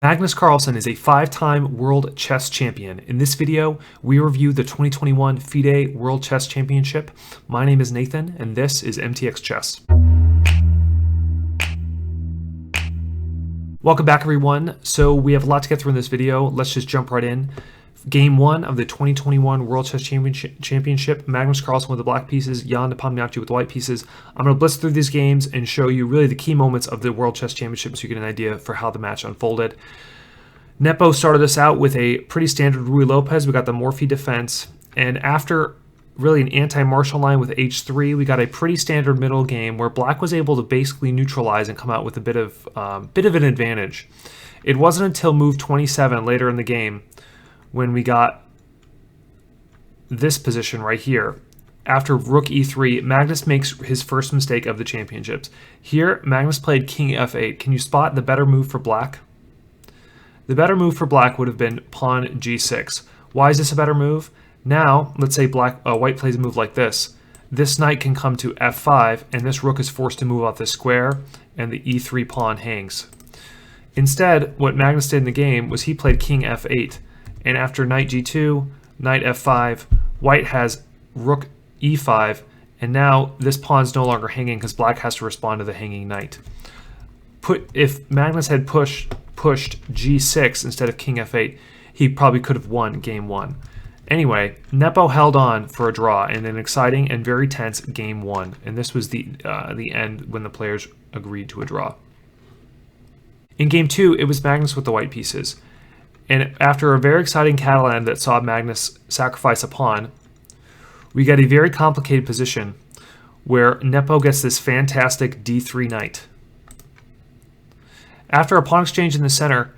Magnus Carlsen is a 5-time world chess champion. In this video, we review the 2021 FIDE World Chess Championship. My name is Nathan, and this is MTX Chess. Welcome back, everyone. So we have a lot to get through in this video. Let's just jump right in. Game 1 of the 2021 World Chess Championship, Magnus Carlsen with the black pieces, Nepomniachtchi with the white pieces. I'm going to blitz through these games and show you really the key moments of the World Chess Championship so you get an idea for how the match unfolded. Nepo started us out with a pretty standard Ruy Lopez. We got the Morphy defense, and after really an anti-martial line with h3, we got a pretty standard middle game where black was able to basically neutralize and come out with a bit of an advantage. It wasn't until move 27 later in the game when we got this position right here. After Rook e3, Magnus makes his first mistake of the championships. Here, Magnus played King f8. Can you spot the better move for black? The better move for black would have been pawn g6. Why is this a better move? Now, let's say white plays a move like this. This knight can come to f5, and this rook is forced to move off this square, and the e3 pawn hangs. Instead, what Magnus did in the game was he played King f8. And after knight g2, knight f5, white has rook e5, and now this pawn's no longer hanging because black has to respond to the hanging knight. If Magnus had pushed g6 instead of king f8, he probably could have won game 1. Anyway, Nepo held on for a draw in an exciting and very tense game 1, and this was the end when the players agreed to a draw. In game 2, it was Magnus with the white pieces. And after a very exciting Catalan that saw Magnus sacrifice a pawn, we get a very complicated position where Nepo gets this fantastic d3 knight. After a pawn exchange in the center,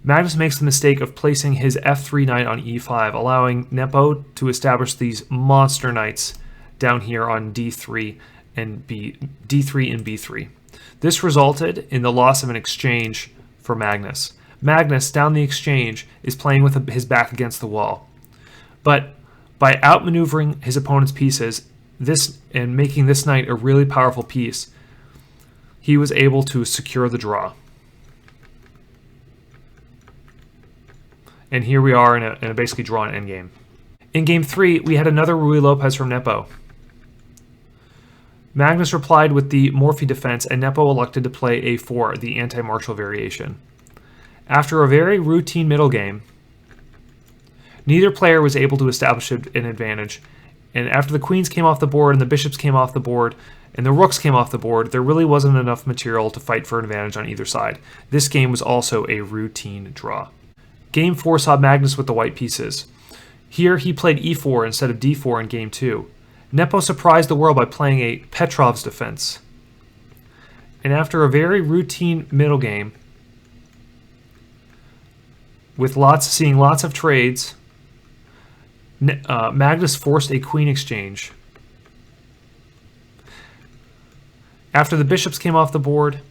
Magnus makes the mistake of placing his f3 knight on e5, allowing Nepo to establish these monster knights down here on d3 and b3. This resulted in the loss of an exchange for Magnus. Magnus, down the exchange, is playing with his back against the wall. But by outmaneuvering his opponent's pieces and making this knight a really powerful piece, he was able to secure the draw. And here we are in a basically drawn endgame. In game 3, we had another Ruy Lopez from Nepo. Magnus replied with the Morphy defense, and Nepo elected to play a4, the anti-martial variation. After a very routine middle game, neither player was able to establish an advantage, and after the queens came off the board and the bishops came off the board and the rooks came off the board, there really wasn't enough material to fight for an advantage on either side. This game was also a routine draw. Game 4 saw Magnus with the white pieces. Here he played e4 instead of d4 in game 2. Nepo surprised the world by playing a Petrov's defense. And after a very routine middle game, with seeing lots of trades, Magnus forced a queen exchange. After the bishops came off the board,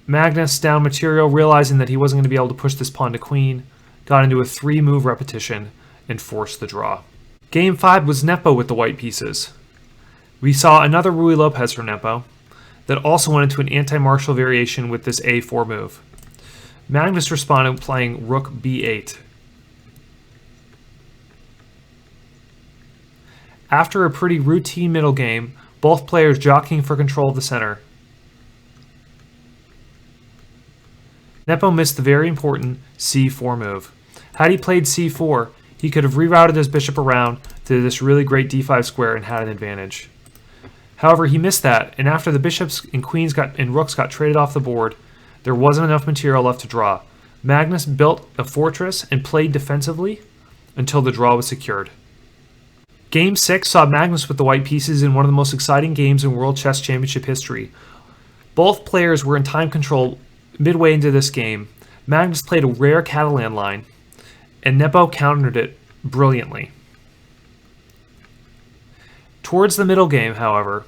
Magnus, down material, realizing that he wasn't going to be able to push this pawn to queen, got into a 3-move repetition and forced the draw. Game 5 was Nepo with the white pieces. We saw another Ruy Lopez from Nepo that also went into an anti-martial variation with this a4 move. Magnus responded playing rook b8. After a pretty routine middle game, both players jockeying for control of the center, Nepo missed the very important c4 move. Had he played c4, he could have rerouted his bishop around to this really great d5 square and had an advantage. However, he missed that, and after the bishops and queens and rooks got traded off the board, there wasn't enough material left to draw. Magnus built a fortress and played defensively until the draw was secured. Game 6 saw Magnus with the white pieces in one of the most exciting games in World Chess Championship history. Both players were in time control midway into this game. Magnus played a rare Catalan line, and Nepo countered it brilliantly. Towards the middle game, however,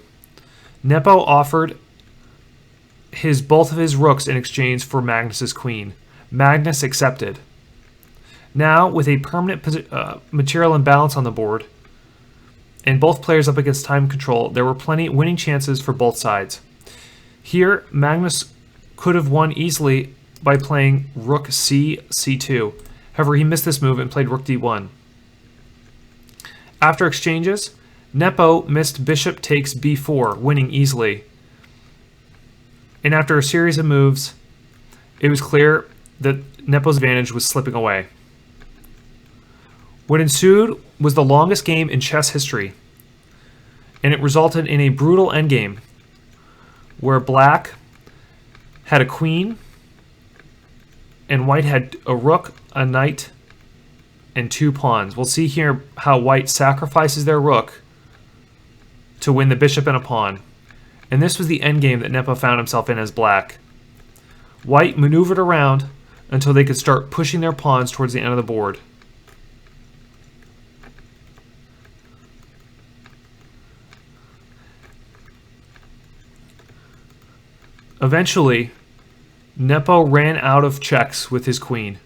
Nepo offered both of his rooks in exchange for Magnus's queen. Magnus accepted. Now, with a permanent material imbalance on the board, and both players up against time control, there were plenty winning chances for both sides. Here, Magnus could have won easily by playing rook c2. However, he missed this move and played rook d1. After exchanges, Nepo missed bishop takes b4, winning easily. And after a series of moves, it was clear that Nepo's advantage was slipping away. What ensued was the longest game in chess history, and it resulted in a brutal endgame where black had a queen and white had a rook, a knight, and 2 pawns. We'll see here how white sacrifices their rook to win the bishop and a pawn. And this was the endgame that Nepo found himself in as black. White maneuvered around until they could start pushing their pawns towards the end of the board. Eventually, Nepo ran out of checks with his queen,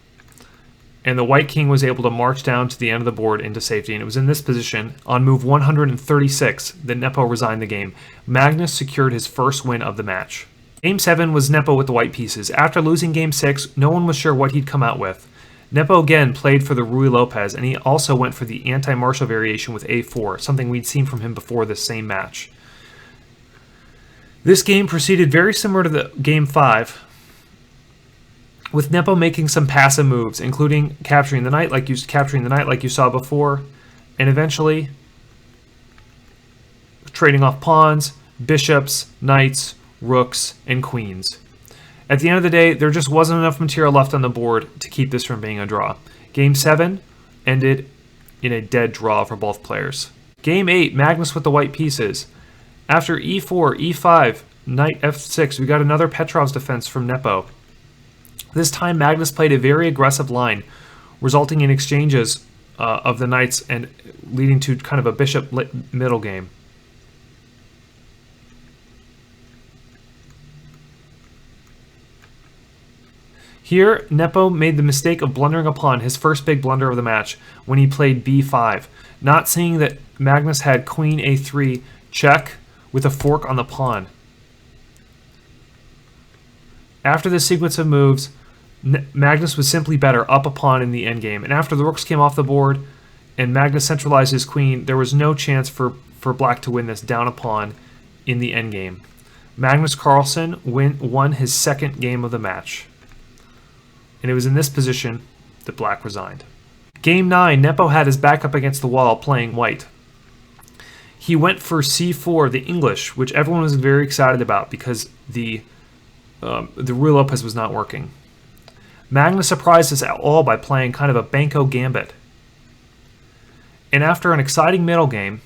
and the white king was able to march down to the end of the board into safety. And it was in this position, on move 136, that Nepo resigned the game. Magnus secured his first win of the match. Game 7 was Nepo with the white pieces. After losing Game 6, no one was sure what he'd come out with. Nepo again played for the Ruy Lopez, and he also went for the anti-Marshall variation with a4, something we'd seen from him before this same match. This game proceeded very similar to the Game 5, with Nepo making some passive moves, including capturing the knight like you saw before, and eventually trading off pawns, bishops, knights, rooks, and queens. At the end of the day, there just wasn't enough material left on the board to keep this from being a draw. Game 7 ended in a dead draw for both players. Game 8, Magnus with the white pieces. After e4, e5, knight f6, we got another Petrov's defense from Nepo. This time, Magnus played a very aggressive line, resulting in exchanges of the knights and leading to kind of a bishop middle game. Here, Nepo made the mistake of blundering a pawn, his first big blunder of the match, when he played b5, not seeing that Magnus had queen a3 check with a fork on the pawn. After this sequence of moves, Magnus was simply better up a pawn in the endgame, and after the rooks came off the board and Magnus centralized his queen, there was no chance for black to win this down a pawn in the endgame. Magnus Carlsen won his second game of the match, and it was in this position that black resigned. Game 9, Nepo had his back up against the wall playing white. He went for c4, the English, which everyone was very excited about because the Ruy Lopez was not working. Magnus surprised us all by playing kind of a Banco gambit. And after an exciting middle game,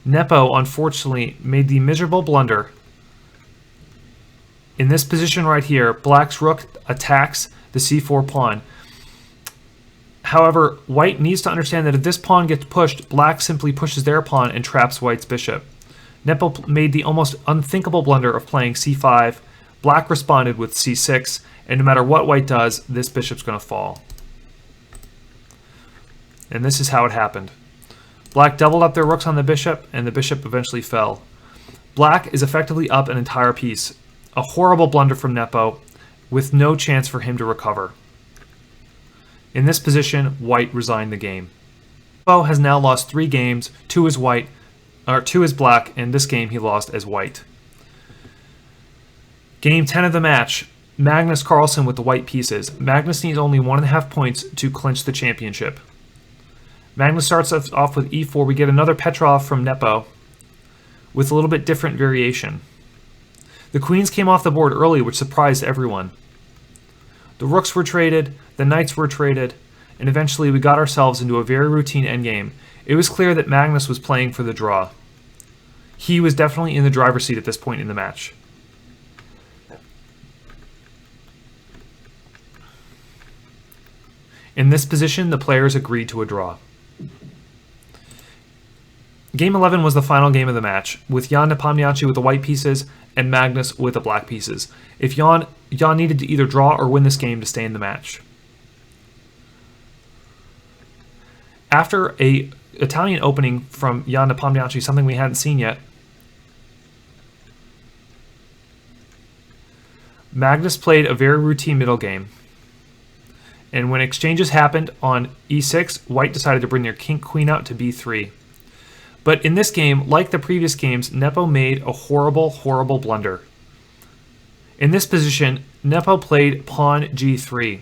Nepo unfortunately made the miserable blunder. In this position right here, black's rook attacks the c4 pawn. However, white needs to understand that if this pawn gets pushed, black simply pushes their pawn and traps white's bishop. Nepo made the almost unthinkable blunder of playing c5. Black responded with c6, and no matter what white does, this bishop's going to fall. And this is how it happened. Black doubled up their rooks on the bishop, and the bishop eventually fell. Black is effectively up an entire piece. A horrible blunder from Nepo, with no chance for him to recover. In this position, white resigned the game. Nepo has now lost 3 games, 2 as black, and this game he lost as white. Game 10 of the match, Magnus Carlsen with the white pieces. Magnus needs only 1.5 points to clinch the championship. Magnus starts off with e4. We get another Petrov from Nepo with a little bit different variation. The queens came off the board early, which surprised everyone. The rooks were traded, the knights were traded, and eventually we got ourselves into a very routine endgame. It was clear that Magnus was playing for the draw. He was definitely in the driver's seat at this point in the match. In this position, the players agreed to a draw. Game 11 was the final game of the match, with Jan Nepomniachtchi with the white pieces and Magnus with the black pieces. If Jan needed to either draw or win this game to stay in the match. After an Italian opening from Jan Nepomniachtchi, something we hadn't seen yet, Magnus played a very routine middle game. And when exchanges happened on e6, white decided to bring their king-queen out to b3. But in this game, like the previous games, Nepo made a horrible, horrible blunder. In this position, Nepo played pawn g3.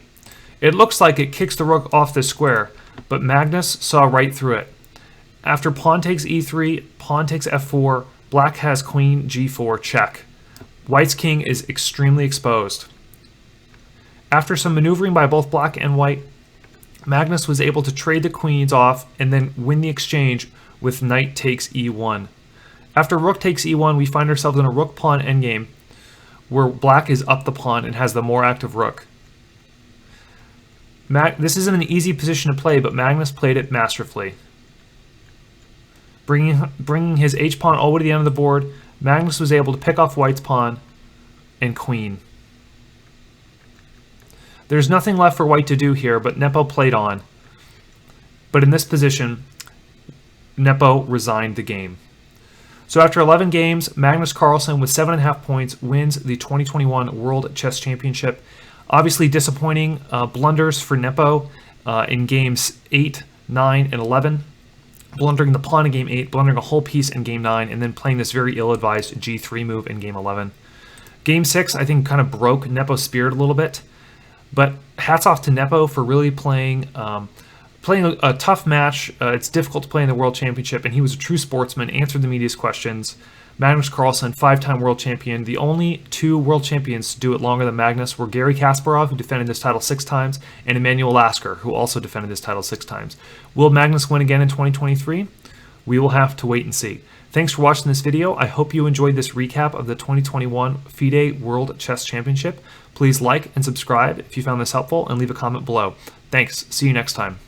It looks like it kicks the rook off the square, but Magnus saw right through it. After pawn takes e3, pawn takes f4, black has queen g4 check. White's king is extremely exposed. After some maneuvering by both black and white, Magnus was able to trade the queens off and then win the exchange with knight takes e1. After rook takes e1, we find ourselves in a rook-pawn endgame where black is up the pawn and has the more active rook. This isn't an easy position to play, but Magnus played it masterfully. Bringing his h-pawn all the way to the end of the board, Magnus was able to pick off white's pawn and queen. There's nothing left for white to do here, but Nepo played on. But in this position, Nepo resigned the game. So after 11 games, Magnus Carlsen with 7.5 points wins the 2021 World Chess Championship. Obviously disappointing blunders for Nepo in games 8, 9, and 11. Blundering the pawn in game 8, blundering a whole piece in game 9, and then playing this very ill-advised g3 move in game 11. Game 6, I think, kind of broke Nepo's spirit a little bit. But hats off to Nepo for really playing a tough match. It's difficult to play in the World Championship, and he was a true sportsman, answered the media's questions. Magnus Carlsen, 5-time world champion. The only two world champions to do it longer than Magnus were Garry Kasparov, who defended this title 6 times, and Emanuel Lasker, who also defended this title 6 times. Will Magnus win again in 2023? We will have to wait and see. Thanks for watching this video. I hope you enjoyed this recap of the 2021 FIDE World Chess Championship. Please like and subscribe if you found this helpful, and leave a comment below. Thanks. See you next time.